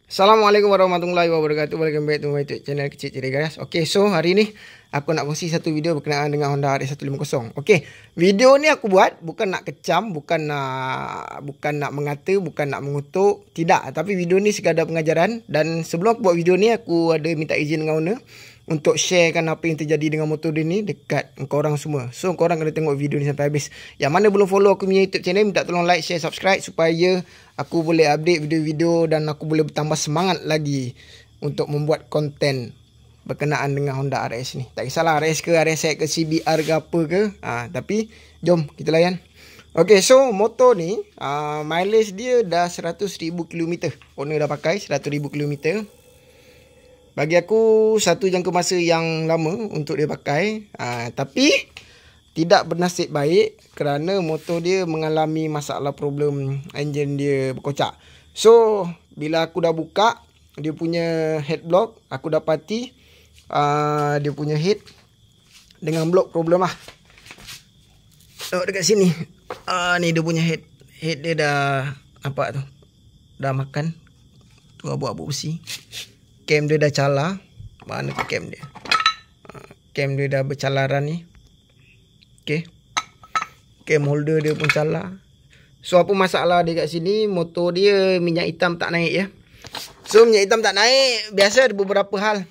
Assalamualaikum warahmatullahi wabarakatuh. Welcome back to my YouTube channel Kecil Ceria guys. Okay, so hari ni aku nak kongsi satu video berkenaan dengan Honda RS150. Okay, video ni aku buat bukan nak kecam, bukan nak mengata, bukan nak mengutuk, tidak. Tapi video ni sekadar pengajaran. Dan sebelum aku buat video ni, aku ada minta izin dengan owner untuk sharekan apa yang terjadi dengan motor dia ni dekat korang semua. So korang kena tengok video ni sampai habis. Yang mana belum follow aku punya YouTube channel, minta tolong like, share, subscribe supaya aku boleh update video-video dan aku boleh bertambah semangat lagi untuk membuat konten berkenaan dengan Honda RS ni. Tak kisahlah RS ke RS ke CBR ke apa ke, tapi jom kita layan. Okay, so motor ni mileage dia dah 100,000 km. Owner dah pakai 100,000 km. Bagi aku satu jangka masa yang lama untuk dia pakai. Tapi tidak bernasib baik kerana motor dia mengalami masalah problem enjin dia berkocak. So bila aku dah buka dia punya head block, aku dapati dia punya head dengan block problem lah. Tengok dekat sini. Ni dia punya head. Head dia dah nampak tu. Dah makan. Tu abu-abu besi. Cam dia dah cala. Mana tu cam dia? Cam dia dah bercalaran ni. Okay. Cam holder dia pun cala. So apa masalah dia kat sini? Motor dia minyak hitam tak naik ya. So minyak hitam tak naik. Biasa ada beberapa hal.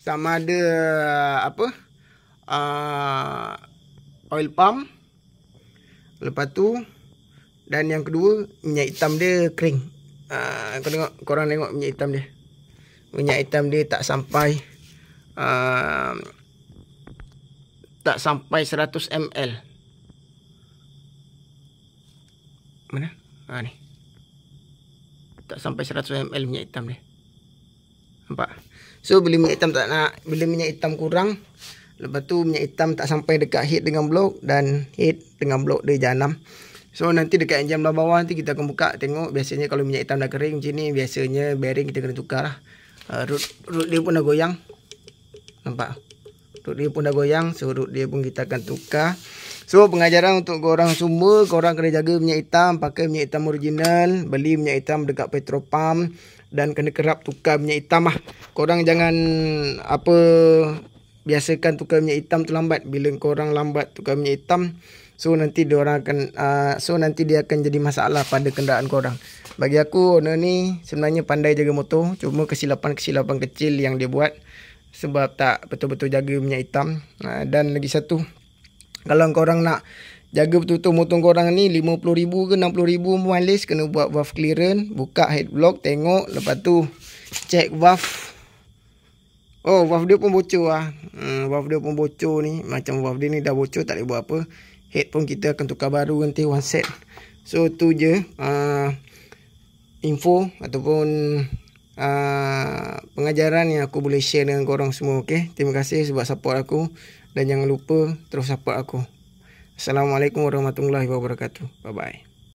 Sama ada apa? Oil pump. Lepas tu. Dan yang kedua, minyak hitam dia kering. Korang tengok minyak hitam dia. Minyak hitam dia tak sampai 100 ml. Mana? Ni. Tak sampai 100 ml minyak hitam dia. Nampak? So bila minyak hitam tak nak, bila minyak hitam kurang, lepas tu minyak hitam tak sampai dekat head dengan blok, dan head dengan blok dia jahanam. So nanti dekat enjin belah bawah nanti kita akan buka tengok. Biasanya kalau minyak hitam dah kering macam ni, biasanya bearing kita kena tukar lah. Root dia pun dah goyang. Nampak? Root dia pun dah goyang. So root dia pun kita akan tukar. So pengajaran untuk korang semua, korang kena jaga minyak hitam. Pakai minyak hitam original. Beli minyak hitam dekat petrol pump. Dan kena kerap tukar minyak hitam lah. Korang jangan biasakan tukar minyak hitam tu lambat. Bila korang lambat tukar minyak hitam, so nanti dia akan jadi masalah pada kenderaan korang. Bagi aku owner ni sebenarnya pandai jaga motor, cuma kesilapan-kesilapan kecil yang dia buat sebab tak betul-betul jaga minyak hitam. Dan lagi satu, kalau korang nak jaga betul-betul motor korang ni 50,000 ke 60,000 mileage, kena buat valve clearance, buka head block, tengok, lepas tu check valve. Oh, valve dia pun bocor lah. Valve dia pun bocor ni. Macam valve dia ni dah bocor, tak boleh buat apa. Head pun kita akan tukar baru nanti one set. So tu je info ataupun pengajaran yang aku boleh share dengan korang semua. Okay? Terima kasih sebab support aku. Dan jangan lupa terus support aku. Assalamualaikum warahmatullahi wabarakatuh. Bye bye.